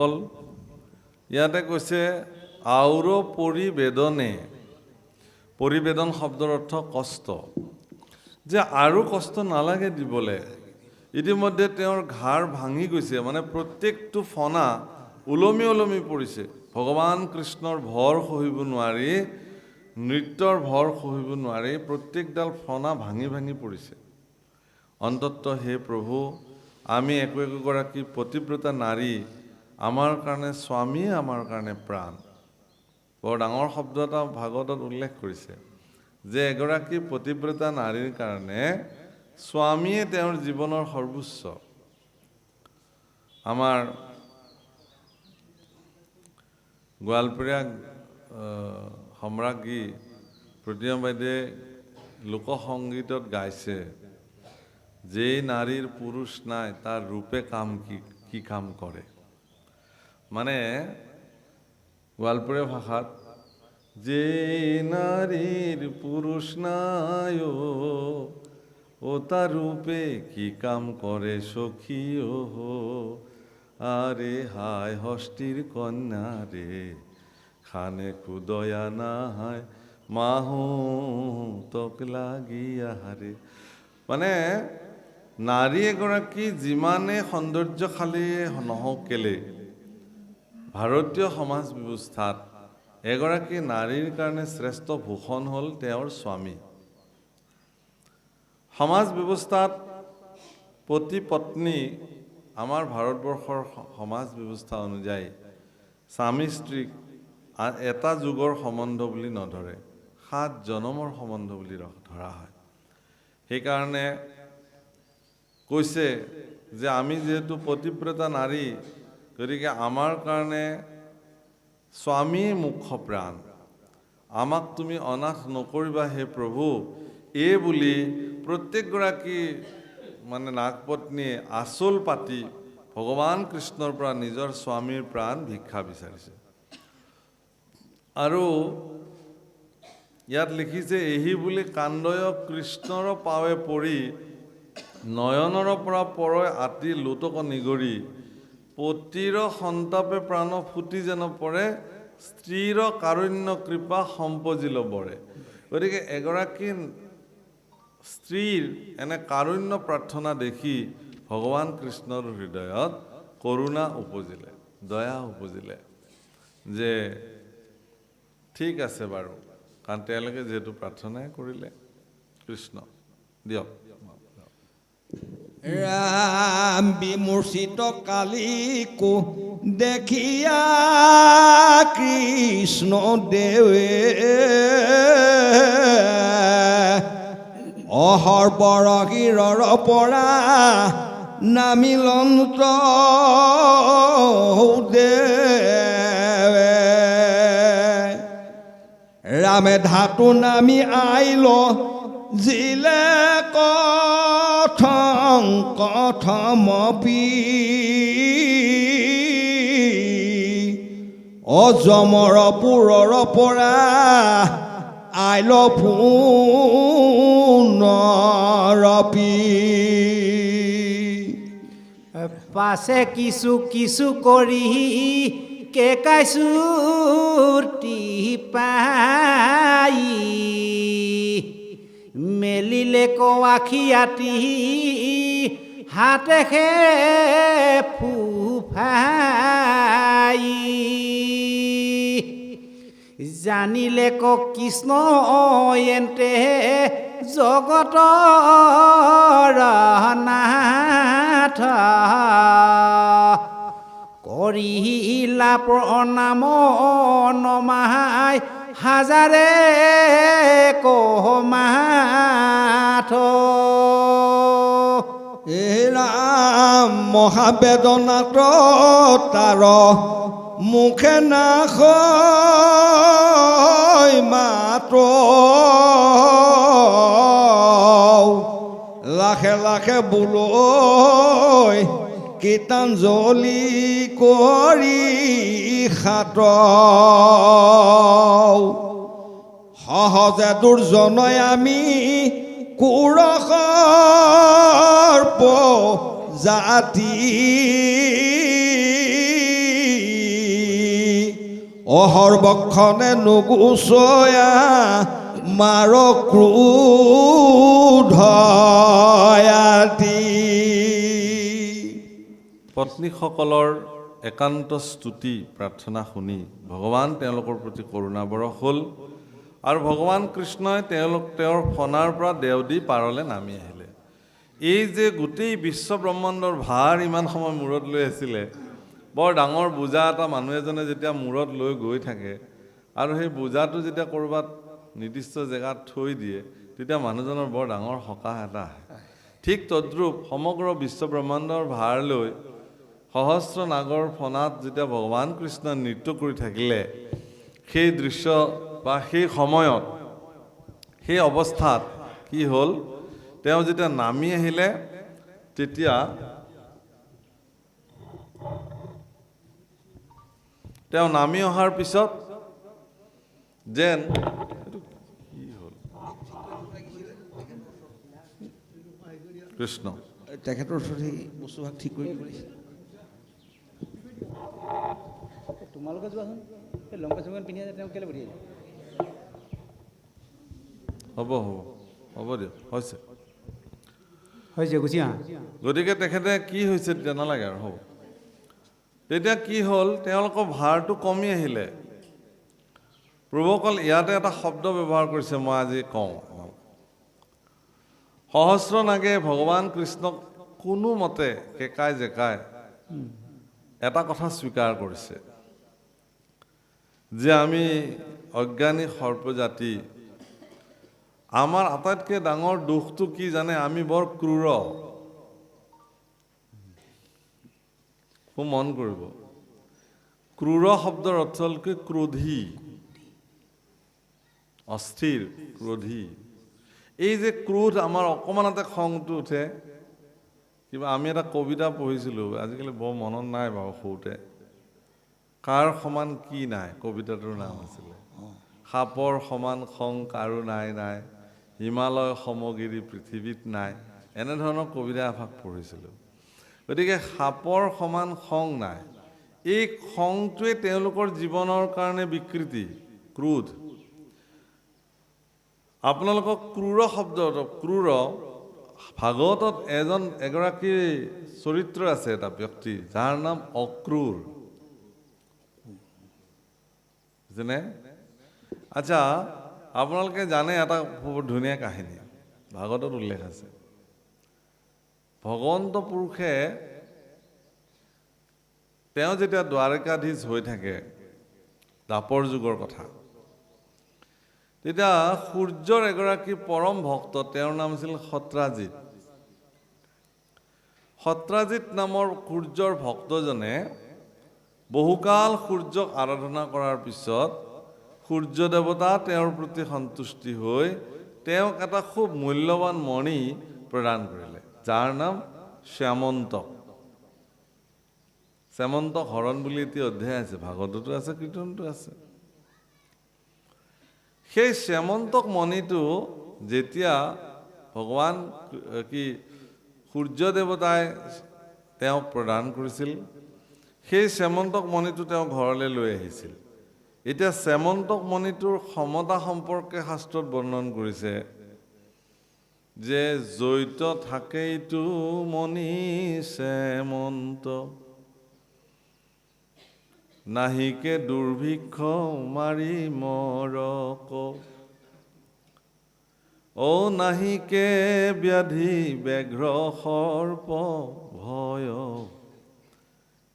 ইয়াতে কৈছে আউৰ পৰিবেদনে, পৰিবেদন শব্দৰ অৰ্থ কষ্ট, যে আৰু কষ্ট নালাগে দিবলৈ। ইতিমধ্যে তেওঁৰ ঘাৰ ভাঙি গৈছে, মানে প্ৰত্যেকটো ফণা ওলমি ওলমি পৰিছে। ভগৱান কৃষ্ণৰ ভৰ সহিব নোৱাৰি, নৃত্যৰ ভৰ সহিব নোৱাৰি প্ৰত্যেকডাল ফণা ভাঙি ভাঙি পৰিছে। অন্ততঃ হে প্ৰভু, আমি একোগৰাকী পতিব্ৰতা নাৰী, আমাৰ কাৰণে স্বামী, আমাৰ কাৰণে প্ৰাণ। বৰ ডাঙৰ শব্দ এটা ভাগৱতত উল্লেখ কৰিছে যে এগৰাকী পতিব্ৰতা নাৰীৰ কাৰণে স্বামীয়ে তেওঁৰ জীৱনৰ সৰ্বোচ্চ। আমাৰ গোৱালপৰীয়া সম্ৰাজ্ঞী প্ৰতিমা বাইদেৱে লোকসংগীতত গাইছে, যেই নাৰীৰ পুৰুষ নাই তাৰ ৰূপে কাম কি কাম কৰে। মানে গোৱালপৰীয়া ভাষাত যে নারীর পুরুষ নাই ও তার রূপে কি কাম করে সখী ও, আরে হায় হস্তির কন্যা রে, খানে কুদয়া নাই মাহু তক লাগিয়া হারে। মানে নাৰী এগৰাকী যিমানে সৌন্দৰ্যশালী নহওক কেলে, ভাৰতীয় সমাজ ব্যৱস্থাত এগৰাকী নাৰীৰ কাৰণে শ্ৰেষ্ঠ ভূষণ হ'ল তেওঁৰ স্বামী। সমাজ ব্যৱস্থাত পতি পত্নী, আমাৰ ভাৰতবৰ্ষৰ সমাজ ব্যৱস্থা অনুযায়ী স্বামী স্ত্ৰীক এটা যুগৰ সম্বন্ধ বুলি নধৰে, 7 জনমৰ সম্বন্ধ বুলি ধৰা হয়। সেইকাৰণে কৈছে যে আমি যেহেতু পতিব্ৰতা নাৰী, গতিকে আমাৰ কাৰণে স্বামী মুখ্য প্ৰাণ, আমাক তুমি অনাথ নকৰিবা হে প্ৰভু, এই বুলি প্ৰত্যেকগৰাকী মানে নাগপত্নীয়ে আচল পাতি ভগৱান কৃষ্ণৰ পৰা নিজৰ স্বামীৰ প্ৰাণ ভিক্ষা বিচাৰিছে। আৰু ইয়াত লিখিছে, এহি বুলি কান্দয় কৃষ্ণৰ পাৱে পৰি, নয়নৰ পৰা পৰয় আতি লোতক নিগৰি, পতিৰ সন্তাপে প্ৰাণ ফুটি যেন পৰে, স্ত্ৰীৰ কাৰুণ্য কৃপা সম্পজিল বৰে। গতিকে এগৰাকী স্ত্ৰীৰ এনে কাৰুণ্য প্ৰাৰ্থনা দেখি ভগৱান কৃষ্ণৰ হৃদয়ত কৰুণা উপজিলে, দয়া উপজিলে, যে ঠিক আছে বাৰু, কাৰণ তেওঁলোকে যিহেতু প্ৰাৰ্থনাই কৰিলে। কৃষ্ণ দিয়ক। ৰাম বিমূৰ্ছিত কালিকো দেখিয়া কৃষ্ণ দেৱে, অহৰ্বৰগিৰৰ পৰা নামিলন্ত দেৱে, ৰামে ধাতু নামি আইল জিলে কথম কথমপি, অজমৰ পুৰৰ পৰা আইল পুনৰপি। পাছে কিছু কিছু কৰি কেকাইছুটি পাই, মেলিলে আখি আতি হাতে খে ফুফাই, জানিলে কৃষ্ণ এন্তে জগতৰ নাথ, কৰিলা প্ৰণাম নমাই হাজাৰে কমাথ। হে ৰাম মহাবেদনাত তাৰ মুখে নাখ মাত, লাখে লাখে বুলৈ কীৰ্তঞ্জলি কৰি খাত, সহজে দুৰ্জনয় আমি কুৰসৰ্প জাতি, অহৰ্বক্ষণে নুগুচয়া মাৰ ক্ৰোধয়াতি। পত্নীসকলৰ একান্ত স্তুতি প্ৰাৰ্থনা শুনি ভগৱান তেওঁলোকৰ প্ৰতি কৰোণাবৰষ হ'ল আৰু ভগৱান কৃষ্ণই তেওঁৰ ফণাৰ পৰা দেও দি পাৰলৈ নামি আহিলে। এই যে গোটেই বিশ্ব ব্ৰহ্মাণ্ডৰ ভাৰ ইমান সময় মূৰত লৈ আছিলে, বৰ ডাঙৰ বোজা এটা মানুহ এজনে যেতিয়া মূৰত লৈ গৈ থাকে আৰু সেই বোজাটো যেতিয়া ক'ৰবাত নিৰ্দিষ্ট জেগাত থৈ দিয়ে, তেতিয়া মানুহজনৰ বৰ ডাঙৰ সকাহ এটা আহে। ঠিক তদ্ৰূপ সমগ্ৰ বিশ্ব ব্ৰহ্মাণ্ডৰ ভাৰ লৈ সহস্ৰ নাগৰ ফণাত যেতিয়া ভগৱান কৃষ্ণই নৃত্য কৰি থাকিলে, সেই দৃশ্য বা সেই সময়ত সেই অৱস্থাত কি হ'ল, তেওঁ যেতিয়া নামি আহিলে তেতিয়া তেওঁ নামি অহাৰ পিছত যেন কি হ'ল কৃষ্ণ তেখেতৰ ওচৰত সেই বস্তুভাগ ঠিক কৰি দিছে। তোমালোকে যোৱাচোন, এই লংকা চংকা পিন্ধি আছে, তেওঁ কেলৈ পঠিয়াইছে? হ'ব দিয়ক, হৈছে। গুচি আহা। গতিকে তেখেতে কি হৈছে তেতিয়া নালাগে আৰু হ'ব। তেতিয়া কি হ'ল, তেওঁলোকৰ ভাৰটো কমি আহিলে। প্ৰভুসকল ইয়াতে এটা শব্দ ব্যৱহাৰ কৰিছে, মই আজি কওঁ। সহস্ৰ নাগে ভগৱান কৃষ্ণক কোনোমতে কেকাই জেকাই এটা কথা স্বীকাৰ কৰিছে যে আমি অজ্ঞানী সৰ্পজাতি, আমাৰ আটাইতকৈ ডাঙৰ দুখটো কি জানে, আমি বৰ ক্ৰূৰ। খুব মন কৰিব, ক্ৰূৰ শব্দৰ অৰ্থ হ'ল কি ক্ৰোধী, অস্থিৰ, ক্ৰোধী। এই যে ক্ৰোধ, আমাৰ অকণমানতে খংটো উঠে। কিবা আমি এটা কবিতা পঢ়িছিলোঁ, আজিকালি বৰ মনত নাই বাৰু, সৰুতে। কাৰ সমান কি নাই, কবিতাটোৰ নাম আছিলে। সাপৰ সমান খং কাৰো নাই নাই, হিমালয় সমগিৰি পৃথিৱীত নাই, এনেধৰণৰ কবিতা এভাগ পঢ়িছিলোঁ। গতিকে সাপৰ সমান খং নাই, এই খংটোৱে তেওঁলোকৰ জীৱনৰ কাৰণে বিকৃতি, ক্ৰোধ। আপোনালোকক ক্ৰূৰ শব্দ, ক্ৰূৰ ভাগৱতত এগৰাকী চৰিত্ৰ আছে, এটা ব্যক্তি, যাৰ নাম অক্ৰূৰ। যেনে আচ্ছা, আপোনালোকে জানে এটা খুব ধুনীয়া কাহিনী, ভাগৱতত উল্লেখ আছে। ভগৱন্ত পুৰুষে তেওঁ যেতিয়া দ্বাৰকাধীশ হৈ থাকে, দ্বাপৰ যুগৰ কথা, তেতিয়া সূৰ্যৰ এগৰাকী পৰম ভক্ত, তেওঁৰ নাম আছিল সত্ৰাজিত। সত্ৰাজিত নামৰ সূৰ্যৰ ভক্তজনে বহুকাল সূৰ্যক আৰাধনা কৰাৰ পিছত সূৰ্য দেৱতা তেওঁৰ প্ৰতি সন্তুষ্টি হৈ তেওঁক এটা খুব মূল্যৱান মণি প্ৰদান কৰিলে, যাৰ নাম শ্যামন্তক। শ্যামন্তক হৰণ বুলি এটি অধ্যায় আছে, ভাগৱততো আছে, কীৰ্তনতো আছে। সেই শ্যামন্তক মণিটো যেতিয়া ভগৱান সূৰ্য দেৱতাই তেওঁক প্ৰদান কৰিছিল, সেই শ্যামন্তক মণিটো তেওঁ ঘৰলৈ লৈ আহিছিল। এতিয়া শ্যামন্তক মণিটোৰ ক্ষমতা সম্পৰ্কে শাস্ত্ৰত বৰ্ণন কৰিছে যে জৈত থাকেইতো মণি শ্যামন্ত, নাহিকে দুৰ্ভিক্ষ মাৰি মৰক, নাহিকে ব্যাধি ব্যাঘ্ৰ সৰ্প ভয়,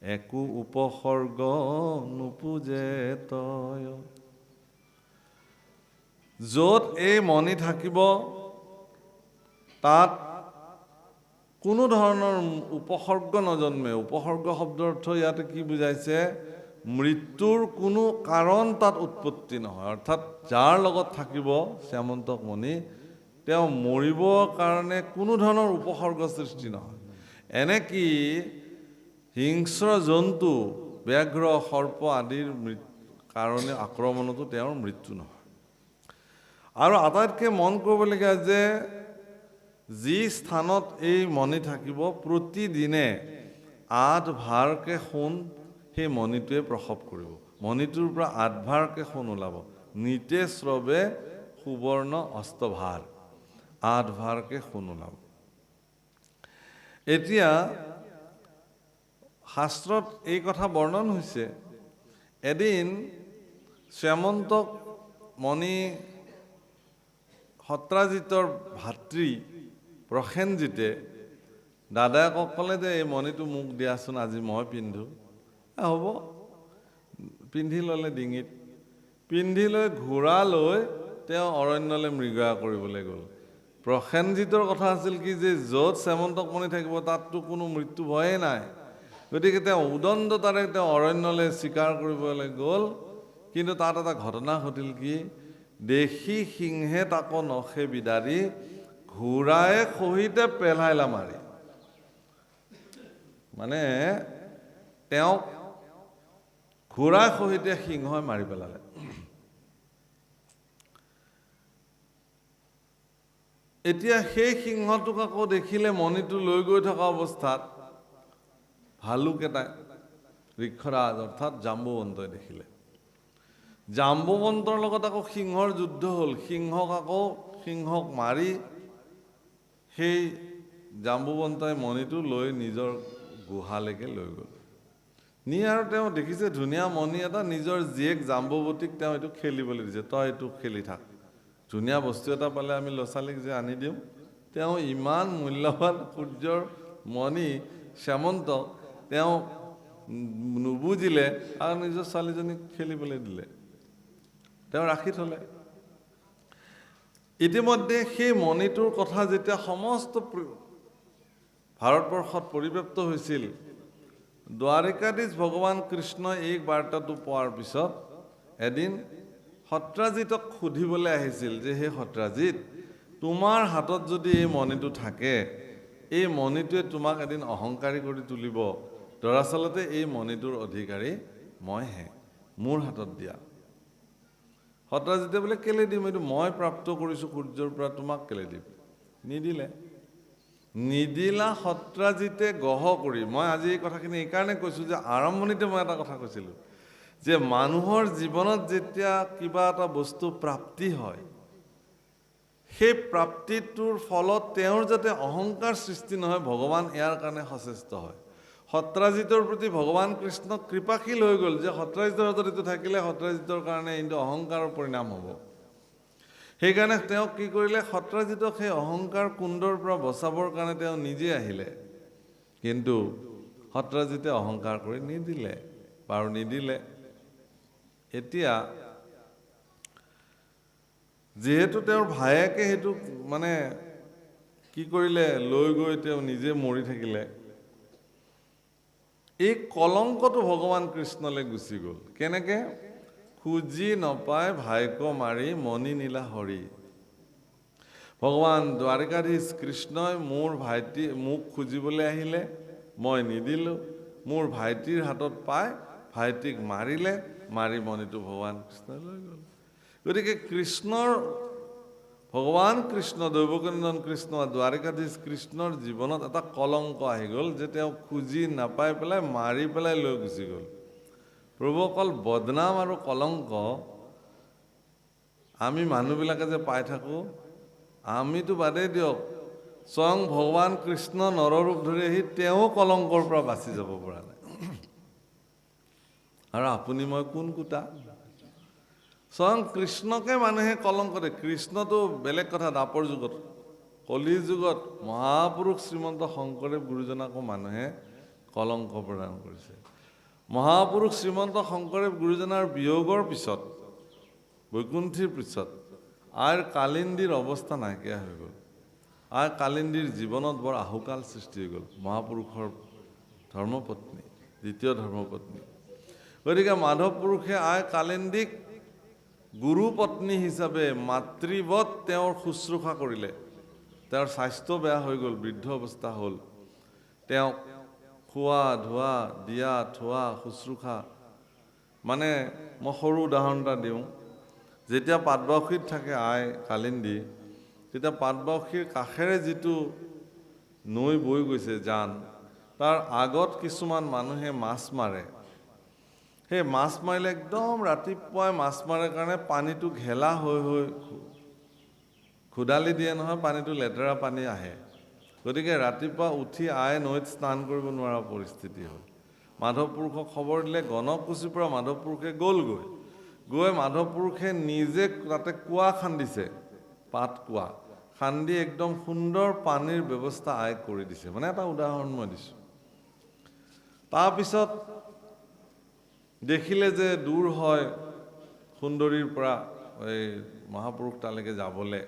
একো উপসৰ্গ নোপোজে তয়। য'ত এই মণি থাকিব তাত কোনো ধৰণৰ উপসৰ্গ নজন্মে। উপসৰ্গ শব্দৰ অৰ্থ ইয়াতে কি বুজাইছে, মৃত্যুৰ কোনো কাৰণ তাত উৎপত্তি নহয়। অৰ্থাৎ যাৰ লগত থাকিব শ্যামন্তক মণি, তেওঁ মৰিবৰ কাৰণে কোনো ধৰণৰ উপসৰ্গ সৃষ্টি নহয়। এনেকি হিংস্ৰ জন্তু, ব্যাঘ্ৰ সৰ্প আদিৰ কাৰণে আক্ৰমণতো তেওঁৰ মৃত্যু নহয়। আৰু আটাইতকৈ মন কৰিবলগীয়া যে যি স্থানত এই মণি থাকিব, প্ৰতিদিনে 8 ভাৰকে সোণ সেই মণিটোৱে প্ৰসৱ কৰিব। মণিটোৰ পৰা আঠভাৰকৈ সোণ ওলাব। নিতে স্ৰৱে সুবৰ্ণ অস্তভাৰ, আঠভাৰকৈ সোণ ওলাব। এতিয়া শাস্ত্ৰত এই কথা বৰ্ণন হৈছে, এদিন শ্যামন্তক মণি সত্ৰাজিতৰ ভাতৃ প্ৰসেনজিতে দাদায়েকক ক'লে যে এই মণিটো মোক দিয়াচোন, আজি মই পিন্ধো। হ'ব, পিন্ধি ল'লে ডিঙিত। পিন্ধি লৈ ঘোঁৰা লৈ তেওঁ অৰণ্যলৈ মৃগয়া কৰিবলৈ গ'ল। প্ৰসেনজিতৰ কথা আছিল কি যে য'ত শ্যামন্তক মণি থাকিব তাততো কোনো মৃত্যু ভয়েই নাই। গতিকে তেওঁ উদণ্ডতাৰে তেওঁ অৰণ্যলৈ চিকাৰ কৰিবলৈ গ'ল। কিন্তু তাত এটা ঘটনা ঘটিল কি, দেখি সিংহে তাকো নখে বিদাৰি, ঘোঁৰায়ে সহিতে পেলাইলা মাৰি। মানে তেওঁক ঘোঁৰাৰ সহিতে সিংহই মাৰি পেলালে। এতিয়া সেই সিংহটোক আকৌ দেখিলে মণিটো লৈ গৈ থকা অৱস্থাত ভালুক এটাই, ঋক্ষৰাজ অৰ্থাৎ জাম্বুৱন্তই দেখিলে। জাম্বুৱন্তৰ লগত আকৌ সিংহৰ যুদ্ধ হ'ল। সিংহক মাৰি সেই জাম্বুৱন্তই মণিটো লৈ নিজৰ গুহালৈকে লৈ গ'ল। নি আৰু তেওঁ দেখিছে ধুনীয়া মণি এটা, নিজৰ জীয়েক জাম্বুৱতীক তেওঁ এইটো খেলিবলৈ দিছে, তই এইটো খেলি থাক। ধুনীয়া বস্তু এটা পালে আমি ল'ৰা ছোৱালীক যে আনি দিওঁ, তেওঁ ইমান মূল্যৱান সূৰ্যৰ মণি শ্যামন্তক তেওঁ নুবুজিলে আৰু নিজৰ ছোৱালীজনীক খেলিবলৈ দিলে, তেওঁ ৰাখি থলে। ইতিমধ্যে সেই মণিটোৰ কথা যেতিয়া সমস্ত ভাৰতবৰ্ষত পৰিব্যাপ্ত হৈছিল, দ্বাৰিকাধীশ ভগৱান কৃষ্ণই এই বাৰ্তাটো পোৱাৰ পিছত এদিন সত্ৰাজিতক সুধিবলৈ আহিছিল যে হে সত্ৰাজিত, তোমাৰ হাতত যদি এই মণিটো থাকে, এই মণিটোৱে তোমাক এদিন অহংকাৰী কৰি তুলিব। দৰাচলতে এই মণিটোৰ অধিকাৰী মইহে, মোৰ হাতত দিয়া। সত্ৰাজিতে বোলে কেলে দিম, এইটো মই প্ৰাপ্ত কৰিছোঁ সূৰ্যৰ পৰা, তোমাক কেলে দিম। নিদিলা সত্ৰাজিতে গহ কৰি। মই আজি এই কথাখিনি এইকাৰণে কৈছোঁ যে আৰম্ভণিতে মই এটা কথা কৈছিলোঁ যে মানুহৰ জীৱনত যেতিয়া কিবা এটা বস্তু প্ৰাপ্তি হয়, সেই প্ৰাপ্তিটোৰ ফলত তেওঁৰ যাতে অহংকাৰ সৃষ্টি নহয়, ভগৱান ইয়াৰ কাৰণে সচেষ্ট হয়। সত্ৰাজিতৰ প্ৰতি ভগৱান কৃষ্ণ কৃপাশীল হৈ গ'ল যে সত্ৰাজিতৰ হাতত এইটো থাকিলে সত্ৰাজিতৰ কাৰণে কিন্তু অহংকাৰৰ পৰিণাম হ'ব। সেইকাৰণে তেওঁ কি কৰিলে, সত্ৰাজিতক সেই অহংকাৰ কুণ্ডৰ পৰা বচাবৰ কাৰণে তেওঁ নিজে আহিলে। কিন্তু সত্ৰাজিতে অহংকাৰ কৰি নিদিলে। এতিয়া যিহেতু তেওঁৰ ভায়েকে সেইটো মানে কি কৰিলে, লৈ গৈ তেওঁ নিজে মৰি থাকিলে, এই কলংকটো ভগৱান কৃষ্ণলৈ গুচি গ'ল। কেনেকে? খুজি নপাই ভাইক মাৰি মণি নীলা হৰি। ভগৱান দ্বাৰিকাধীশ কৃষ্ণই মোক খুজিবলৈ আহিলে, মই নিদিলোঁ। মোৰ ভাইটিৰ হাতত পাই ভাইটিক মাৰিলে, মাৰি মণিটো ভগৱান কৃষ্ণই লৈ গ'ল। গতিকে ভগৱান কৃষ্ণ, দৈৱকীনন্দন কৃষ্ণ, দ্বাৰিকাধীশ কৃষ্ণৰ জীৱনত এটা কলংক আহি গ'ল যে তেওঁ খুজি নাপাই পেলাই মাৰি পেলাই লৈ গুচি গ'ল। প্ৰভু, অকল বদনাম আৰু কলংক আমি মানুহবিলাকে যে পাই থাকোঁ, আমিতো বাদেই দিয়ক, স্বয়ং ভগৱান কৃষ্ণ নৰৰূপ ধৰি আহি তেওঁ কলংকৰ পৰা বাচি যাব পৰা নাই। আৰু আপুনি মই কোন কুটা? স্বয়ং কৃষ্ণকে মানুহে কলংক দিয়ে। কৃষ্ণটো বেলেগ কথা, দাপৰ যুগত, কলি যুগত মহাপুৰুষ শ্ৰীমন্ত শংকৰদেৱ গুৰুজনাকো মানুহে কলংক প্ৰদান কৰিছে। মহাপুৰুষ শ্ৰীমন্ত শংকৰদেৱ গুৰুজনাৰ বিয়োগৰ পিছত, বৈকুণ্ঠীৰ পিছত আইৰ কালিন্দীৰ অৱস্থা নাইকিয়া হৈ গ'ল। আইৰ কালিন্দীৰ জীৱনত বৰ আহুকাল সৃষ্টি হৈ গ'ল। মহাপুৰুষৰ ধৰ্মপত্নী, দ্বিতীয় ধৰ্মপত্নী। গতিকে মাধৱ পুৰুষে আই কালিন্দীক গুৰু পত্নী হিচাপে মাতৃবৎ তেওঁৰ শুশ্ৰূষা কৰিলে। তেওঁৰ স্বাস্থ্য বেয়া হৈ গ'ল, বৃদ্ধ অৱস্থা হ'ল। তেওঁক খোৱা ধোৱা, দিয়া থোৱা, শুশ্ৰূষা, মানে মই সৰু উদাহৰণ এটা দিওঁ। যেতিয়া পাটবাউসীত থাকে আই কালিন্দী, তেতিয়া পাটবাউসীৰ কাষেৰে যিটো নৈ বৈ গৈছে জান, তাৰ আগত কিছুমান মানুহে মাছ মাৰে। সেই মাছ মাৰিলে একদম ৰাতিপুৱাই মাছ মাৰে কাৰণে পানীটো ঘেলা হৈ খোদালি দিয়ে নহয়, পানীটো লেতেৰা পানী আহে। গতিকে ৰাতিপুৱা উঠি আই নৈত স্নান কৰিব নোৱাৰা পৰিস্থিতি হ'ল। মাধৱ পুৰুষক খবৰ দিলে, গণকুচিৰ পৰা মাধৱ পুৰুষে গৈ মাধৱ পুৰুষে নিজে তাতে কুঁৱা খান্দিছে, পাত কুঁৱা খান্দি একদম সুন্দৰ পানীৰ ব্যৱস্থা আইক কৰি দিছে। মানে এটা উদাহৰণ মই দিছোঁ। তাৰপিছত দেখিলে যে দূৰ হয় সুন্দৰীৰ পৰা এই মহাপুৰুষ তালৈকে যাবলৈ,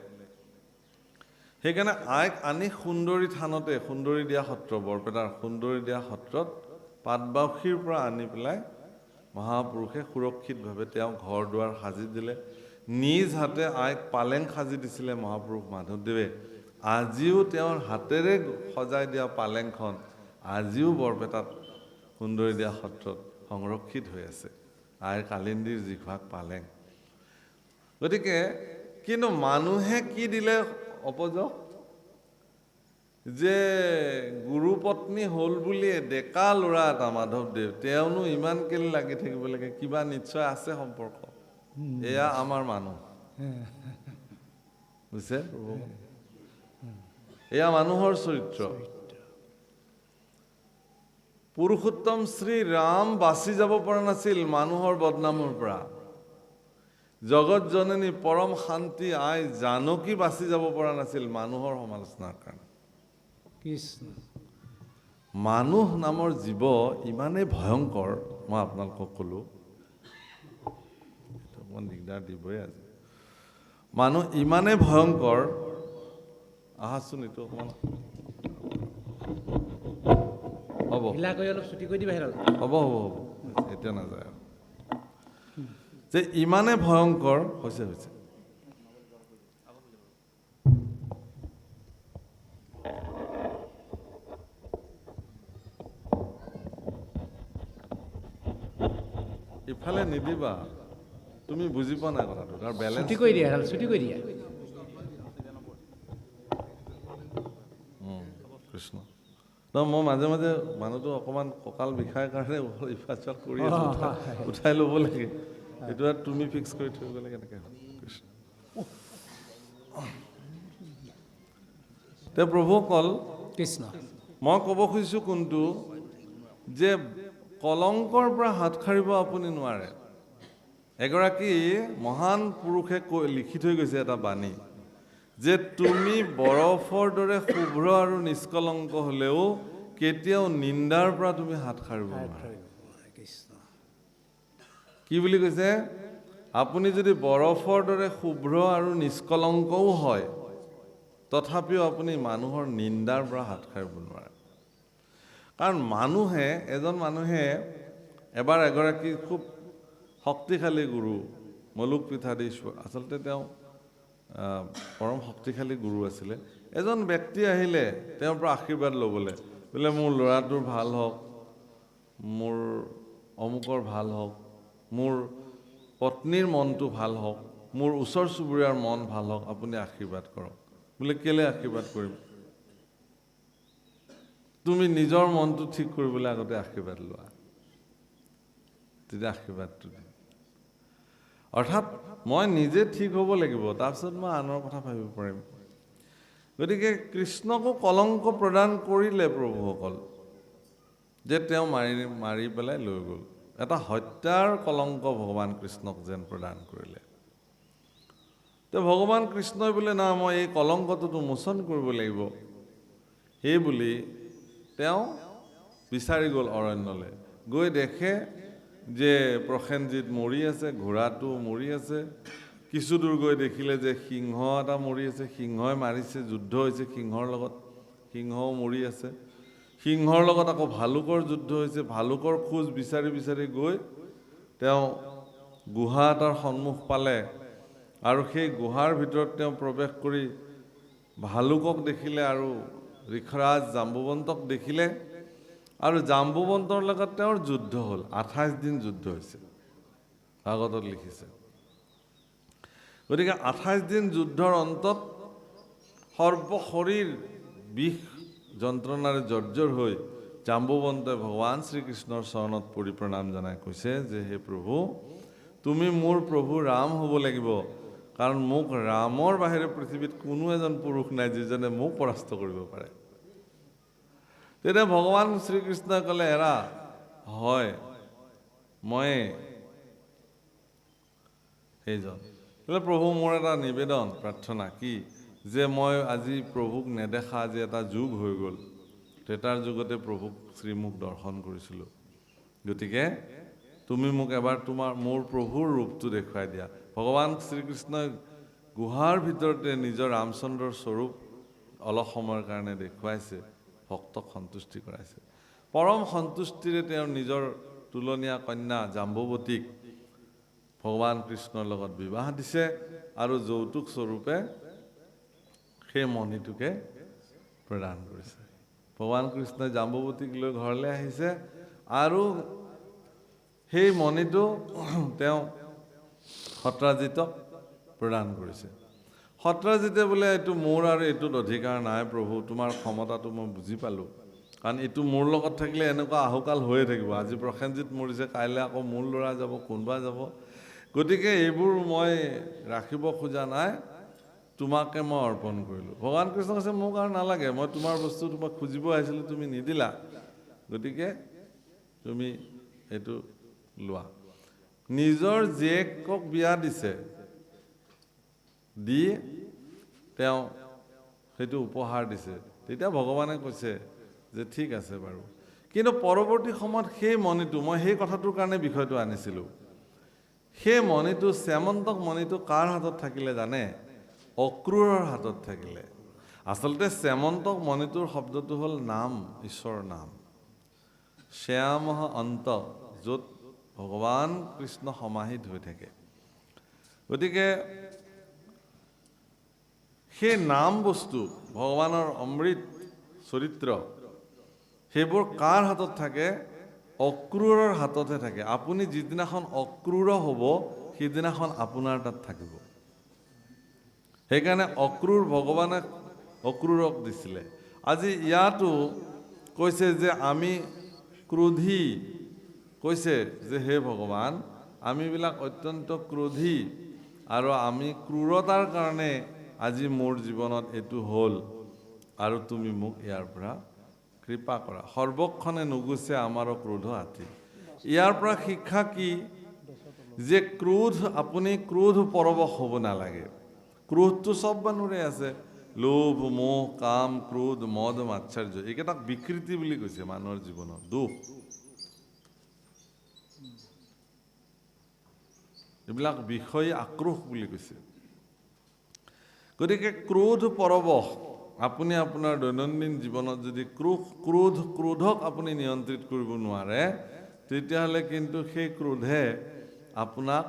সেইকাৰণে আইক আনি সুন্দৰী থানতে, সুন্দৰী দিয়া সত্ৰ, বৰপেটাৰ সুন্দৰী দিয়া সত্ৰত পাটবাউসীৰ পৰা আনি পেলাই মহাপুৰুষে সুৰক্ষিতভাৱে তেওঁ ঘৰ দুৱাৰ সাজি দিলে। নিজ হাতে আইক পালেং সাজি দিছিলে মহাপুৰুষ মাধৱদেৱে। আজিও তেওঁৰ হাতেৰে সজাই দিয়া পালেংখন আজিও বৰপেটাত সুন্দৰী দিয়া সত্ৰত সংৰক্ষিত হৈ আছে, আইৰ কালিন্দীৰ যিভাগ পালেং। গতিকে কিন্তু মানুহে কি দিলে অপযক, যে গুৰু পত্নী হ'ল বুলিয়ে ডেকা ল'ৰা এটা মাধৱদেৱ, তেওঁনো ইমান কেলে লাগি থাকিব লাগে, কিবা নিশ্চয় আছে সম্পৰ্ক। এয়া আমাৰ মানুহ, বুজিছে? এয়া মানুহৰ চৰিত্ৰ। পুৰুষোত্তম শ্ৰী ৰাম বাচি যাব পৰা নাছিল মানুহৰ বদনামৰ পৰা। জগত জননী পৰম শান্তি আই জানকী বাচি যাব পৰা নাছিল মানুহৰ সমালোচনাৰ কাৰণে। কৃষ্ণ। মানুহ নামৰ জীৱ ইমানেই ভয়ংকৰ, মই আপোনালোকক ক'লোঁ, অকণমান দিগদাৰ দিবই আজি। মানুহ ইমানেই ভয়ংকৰ, আহাচোন এইটো অকণমান হ'ব, ঢিলা কৰি অলপ ছুটি কৰি দিবা সেইডাল। হ'ব, এতিয়া নাযায় আৰু। যে ইমানে ভয়ংকৰ হৈছে। ইফালে নিদিবা, তুমি বুজি পোৱা নাই কথাটো, তাৰ বেলেঞ্চ। ছুটি কৰি দিয়া সেইডাল, ছুটি কৰি দিয়া। কৃষ্ণ। মই মাজে মাজে মানুহটো অকণমান কঁকাল বিষাই কাৰণে ইফাল সিফাল কৰি আছো, উঠাই ল'ব লাগে। এইটো আৰু তুমি ফিক্স কৰি থৈ গ'লে কেনেকৈ হ'ল? কৃষ্ণ। তে প্ৰভুসকল, কৃষ্ণ। মই ক'ব খুজিছোঁ কোনটো, যে কলংকৰ পৰা হাত সাৰিব আপুনি নোৱাৰে। এগৰাকী মহান পুৰুষে লিখি থৈ গৈছে এটা বাণী, যে তুমি বৰফৰ দৰে শুভ্ৰ আৰু নিষ্কলংক হ'লেও কেতিয়াও নিন্দাৰ পৰা তুমি হাত সাৰিব নোৱাৰা। কি বুলি কৈছে? আপুনি যদি বৰফৰ দৰে শুভ্ৰ আৰু নিষ্কলংকও হয়, তথাপিও আপুনি মানুহৰ নিন্দাৰ পৰা হাত সাৰিব নোৱাৰে। কাৰণ এজন মানুহে এবাৰ এগৰাকী খুব শক্তিশালী গুৰু, মলুক পীঠাধীশ্বৰ, আচলতে তেওঁ পৰম শক্তিশালী গুৰু আছিলে। এজন ব্যক্তি আহিলে তেওঁৰ পৰা আশীৰ্বাদ ল'বলৈ, বোলে মোৰ ল'ৰাটোৰ ভাল হওক, মোৰ অমুকৰ ভাল হওক, মোৰ পত্নীৰ মনটো ভাল হওক, মোৰ ওচৰ চুবুৰীয়াৰ মন ভাল হওক, আপুনি আশীৰ্বাদ কৰক। বোলে কেলৈ আশীৰ্বাদ কৰিম? তুমি নিজৰ মনটো ঠিক কৰিবলৈ আগতে আশীৰ্বাদ লোৱা, তেতিয়া আশীৰ্বাদটো দিম। অৰ্থাৎ মই নিজে ঠিক হ'ব লাগিব, তাৰপিছত মই আনৰ কথা ভাবিব পাৰিম। গতিকে কৃষ্ণকো কলংক প্ৰদান কৰিলে প্ৰভুসকল, যে তেওঁ মাৰি পেলাই লৈ গ'ল। এটা হত্যাৰ কলংক ভগৱান কৃষ্ণক যেন প্ৰদান কৰিলে। তো ভগৱান কৃষ্ণই বোলে না, মই এই কলংকটোতো মোচন কৰিব লাগিব, সেই বুলি তেওঁ বিচাৰি গ'ল অৰণ্যলৈ। গৈ দেখে যে প্ৰসেনজিৎ মৰি আছে, ঘোঁৰাটো মৰি আছে। কিছু দূৰ গৈ দেখিলে যে সিংহ এটা মৰি আছে, সিংহই মাৰিছে, যুদ্ধ হৈছে সিংহৰ লগত, সিংহও মৰি আছে। সিংহৰ লগত আকৌ ভালুকৰ যুদ্ধ হৈছে, ভালুকৰ খোজ বিচাৰি বিচাৰি গৈ তেওঁ গুহা এটাৰ সন্মুখ পালে, আৰু সেই গুহাৰ ভিতৰত তেওঁ প্ৰৱেশ কৰি ভালুকক দেখিলে আৰু ঋষৰাজ জাম্বুবন্তক দেখিলে, আৰু জাম্বুবন্তৰ লগত তেওঁৰ যুদ্ধ হ'ল। 28 দিন যুদ্ধ হৈছে, ভাগৱতত লিখিছে। গতিকে 28 দিন যুদ্ধৰ অন্তত সৰ্বশৰীৰ বিষ যন্ত্ৰণাৰে জৰ্জৰ হৈ জাম্বুবন্তই ভগৱান শ্ৰীকৃষ্ণৰ চৰণত পৰি প্ৰণাম জনাই কৈছে যে হে প্ৰভু, তুমি মোৰ প্ৰভু ৰাম হ'ব লাগিব, কাৰণ মোক ৰামৰ বাহিৰে পৃথিৱীত কোনো এজন পুৰুষ নাই যিজনে মোক পৰাস্ত কৰিব পাৰে। তেতিয়া ভগৱান শ্ৰীকৃষ্ণই ক'লে, এৰা হয় মই সেইজন। প্ৰভু, মোৰ এটা নিবেদন প্ৰাৰ্থনা কি, যে মই আজি প্ৰভুক নেদেখা আজি এটা যুগ হৈ গ'ল, তেতাৰ যুগতে প্ৰভুক শ্ৰীমুখ দৰ্শন কৰিছিলোঁ, গতিকে তুমি মোক এবাৰ মোৰ প্ৰভুৰ ৰূপটো দেখুৱাই দিয়া। ভগৱান শ্ৰীকৃষ্ণই গুহাৰ ভিতৰতে নিজৰ ৰামচন্দ্ৰৰ স্বৰূপ অলপ সময়ৰ কাৰণে দেখুৱাইছে, ভক্তক সন্তুষ্টি কৰাইছে। পৰম সন্তুষ্টিৰে তেওঁৰ নিজৰ তুলনীয়া কন্যা জাম্বুৱতীক ভগৱান কৃষ্ণৰ লগত বিবাহ দিছে আৰু যৌতুক স্বৰূপে সেই মণিটোকে প্ৰদান কৰিছে। ভগৱান কৃষ্ণই জাম্বুৱতীক লৈ ঘৰলৈ আহিছে আৰু সেই মণিটো তেওঁ সত্ৰাজিতক প্ৰদান কৰিছে। সত্ৰাজিতে বোলে, এইটো মোৰ আৰু এইটোত অধিকাৰ নাই প্ৰভু, তোমাৰ ক্ষমতাটো মই বুজি পালোঁ, কাৰণ এইটো মোৰ লগত থাকিলে এনেকুৱা আহুকাল হৈয়ে থাকিব। আজি প্ৰসেনজিৎ মৰিছে, কাইলৈ আকৌ মোৰ ল'ৰা যাব, কোনোবা যাব, গতিকে এইবোৰ মই ৰাখিব খোজা নাই, তোমাকে মই অৰ্পণ কৰিলোঁ। ভগৱান কৃষ্ণ কৈছে, মোক আৰু নালাগে, মই তোমাৰ বস্তু তোমাক খুজিব আহিছিলোঁ, তুমি নিদিলা, গতিকে তুমি এইটো লোৱা। নিজৰ জীয়েকক বিয়া দিছে, দি তেওঁ সেইটো উপহাৰ দিছে। তেতিয়া ভগৱানে কৈছে যে ঠিক আছে বাৰু, কিন্তু পৰৱৰ্তী সময়ত সেই মণিটো, মই সেই কথাটোৰ কাৰণে বিষয়টো আনিছিলোঁ, সেই মণিটো শ্যামন্তক মণিটো কাৰ হাতত থাকিলে জানে? অক্ৰূৰৰ হাতত থাকিলে। আচলতে শ্যামন্তক মণিটোৰ শব্দটো হ'ল নাম, ঈশ্বৰৰ নাম। শ্যাম অন্ত, য'ত ভগৱান কৃষ্ণ সমাহিত হৈ থাকে। গতিকে সেই নাম বস্তু, ভগৱানৰ অমৃত চৰিত্ৰ, সেইবোৰ কাৰ হাতত থাকে? অক্ৰূৰৰ হাততহে থাকে। আপুনি যিদিনাখন অক্ৰূৰ হ'ব, সিদিনাখন আপোনাৰ তাত থাকিব। সেইকাৰণে অক্ৰূৰ ভগৱানে অক্ৰূৰক দিছিলে। আজি ইয়াতো কৈছে যে আমি ক্ৰোধী, কৈছে যে হে ভগৱান, আমিবিলাক অত্যন্ত ক্ৰোধী আৰু আমি ক্ৰূৰতাৰ কাৰণে আজি মোৰ জীৱনত এইটো হ'ল, আৰু তুমি মোক ইয়াৰ পৰা কৃপা কৰা। সৰ্বক্ষণে নুগুচে আমাৰো ক্ৰোধ আতি। ইয়াৰ পৰা শিক্ষা কি? যে ক্ৰোধ, আপুনি ক্ৰোধ পৰৱশ হ'ব নালাগে। ক্ৰোধটো চব মানুহৰে আছে, লোভ, মোহ, কাম, ক্ৰোধ, মদ, মাৎসৰ্য, এইকেইটাক বিকৃতি বুলি কৈছে মানুহৰ জীৱনত, দুখ। এইবিলাক বিষয় আক্ৰোশ বুলি কৈছে। গতিকে ক্ৰোধ পৰৱশ, আপুনি আপোনাৰ দৈনন্দিন জীৱনত যদি ক্ৰোধক আপুনি নিয়ন্ত্ৰিত কৰিব নোৱাৰে, তেতিয়াহ'লে কিন্তু সেই ক্ৰোধে আপোনাক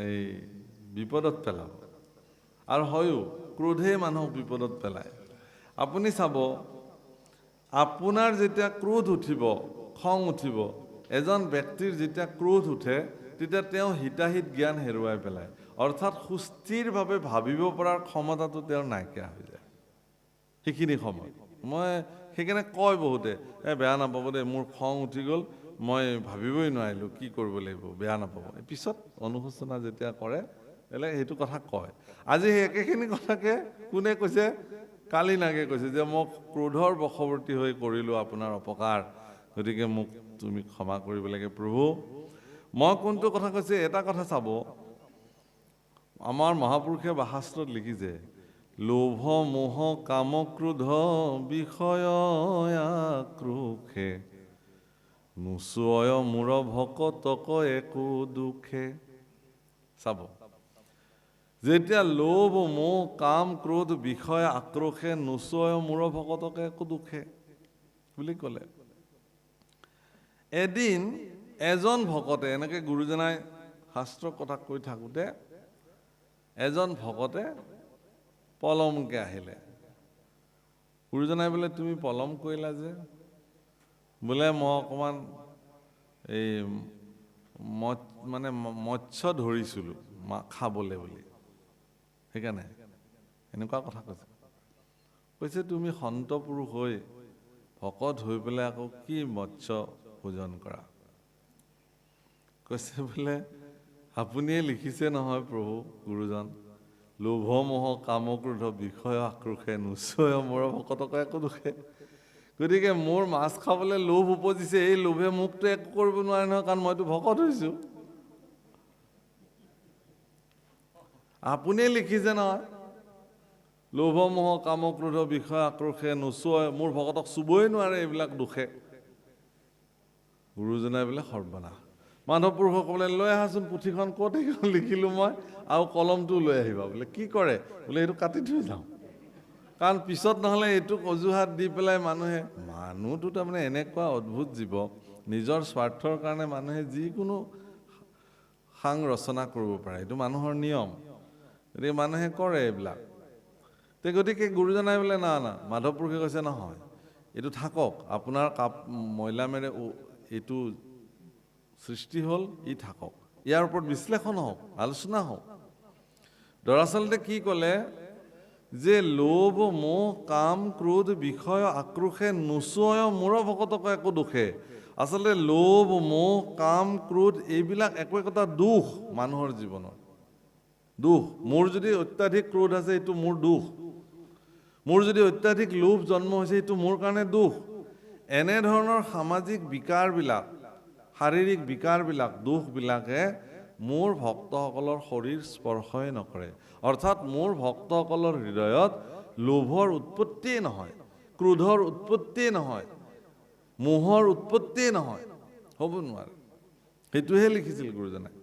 এই বিপদত পেলাব। আৰু হয়ো ক্ৰোধেই মানুহক বিপদত পেলায়। আপুনি চাব, আপোনাৰ যেতিয়া ক্ৰোধ উঠিব, খং উঠিব, এজন ব্যক্তিৰ যেতিয়া ক্ৰোধ উঠে, তেতিয়া তেওঁ হিতাহিত জ্ঞান হেৰুৱাই পেলায়। অৰ্থাৎ সুস্থিৰভাৱে ভাবিব পৰাৰ ক্ষমতাটো তেওঁৰ নাইকিয়া হৈ যায় সেইখিনি সময়ত। মই সেইকাৰণে কয় বহুতে, বেয়া নাপাব দেই, মোৰ খং উঠি গ'ল, মই ভাবিবই নোৱাৰিলোঁ কি কৰিব লাগিব, বেয়া নাপাব। পিছত অনুশোচনা যেতিয়া কৰে, সেইটো কথা কয়। আজি সেই একেখিনি কথাকে কোনে কৈছে? কালি নাগে কৈছে যে মই ক্ৰোধৰ বশৱৰ্তী হৈ কৰিলোঁ আপোনাৰ অপকাৰ, গতিকে মোক তুমি ক্ষমা কৰিব লাগে প্ৰভু। মই কোনটো কথা কৈছে, এটা কথা চাব, আমাৰ মহাপুৰুষে বাশাস্ত্ৰত লিখিছে, লোভ মোহ কাম ক্ৰোধ বিষয় আক্ৰোশে, নোচোয় মূৰ ভকতক একো দুখে। চাব, যেতিয়া লোভ মোহ কাম ক্ৰোধ বিষয় আক্ৰোশে, নোচোয় মূৰ ভকতকে একো দুখে বুলি ক'লে। এদিন এজন ভকতে, এনেকে গুৰুজনাই শাস্ত্ৰৰ কথা কৈ থাকোঁতে এজন ভকতে পলমকে আহিলে। গুৰুজনাই বোলে, তুমি পলম কৰিলা যে? বোলে মই অকণমান এই মৎস্য ধৰিছিলোঁ খাবলৈ বুলি, সেইকাৰণে এনেকুৱা কথা কৈছে। কৈছে তুমি সন্ত পুৰুষ হৈ ভকত হৈ পেলাই আকৌ কি মৎস্য ভোজন কৰা? কৈছে বোলে আপুনিয়ে লিখিছে নহয় প্ৰভু গুৰুজন, লোভ মোহ কাম ক্ৰোধ বিষয় আক্ৰোশে নোচয় মোৰ ভকতক একো দুখে। গতিকে মোৰ মাছ খাবলৈ লোভ উপজিছে, এই লোভে মোকতো একো কৰিব নোৱাৰে নহয়, কাৰণ মইতো ভকত হৈছোঁ। আপুনিয়ে লিখিছে নহয়, লোভ মোহ কাম ক্ৰোধ বিষয় আক্ৰোশে নোচোয় মোৰ ভকতক চুবই নোৱাৰে এইবিলাক দুখে। গুৰুজনাই বোলে সৰ্বনাশ, মাধৱ পুৰুষক বোলে লৈ আহাচোন পুথিখন, ক'ত এইখন লিখিলোঁ মই, আৰু কলমটো লৈ আহিবা। বোলে কি কৰে? বোলে এইটো কাটি থৈ যাওঁ, কাৰণ পিছত নহ'লে এইটোক অজুহাত দি পেলাই মানুহটো তাৰমানে এনেকুৱা অদ্ভুত জীৱ, নিজৰ স্বাৰ্থৰ কাৰণে মানুহে যিকোনো সাং ৰচনা কৰিব পাৰে, এইটো মানুহৰ নিয়ম। গতিকে মানুহে কৰে এইবিলাক। গতিকে গুৰুজনাই বোলে না মাধৱ পুৰুষে কৈছে নহয়, এইটো থাকক, আপোনাৰ মৈলামেৰে এইটো সৃষ্টি হ'ল, ই থাকক, ইয়াৰ ওপৰত বিশ্লেষণ হওক, আলোচনা হওক। দৰাচলতে কি ক'লে যে লোভ মোহ কাম ক্ৰোধ বিষয় আক্ৰোশে নোচোয় মোৰ ভকতক একো দুখে। আচলতে লোভ মোহ কাম ক্ৰোধ এইবিলাক একো একোটা দুখ মানুহৰ জীৱনত, দুখ। মোৰ যদি অত্যাধিক ক্ৰোধ আছে এইটো মোৰ দুখ, মোৰ যদি অত্যাধিক লোভ জন্ম হৈছে এইটো মোৰ কাৰণে দুখ। এনেধৰণৰ সামাজিক বিকাৰবিলাক, শাৰীৰিক বিকাৰবিলাক, দুখবিলাকে মোৰ ভক্তসকলৰ শৰীৰ স্পৰ্শই নকৰে। অৰ্থাৎ মোৰ ভক্তসকলৰ হৃদয়ত লোভৰ উৎপত্তিয়ে নহয়, ক্ৰোধৰ উৎপত্তিয়ে নহয়, মোহৰ উৎপত্তিয়ে নহয়, হ'ব নোৱাৰে। সেইটোহে লিখিছিল গুৰুজনাই।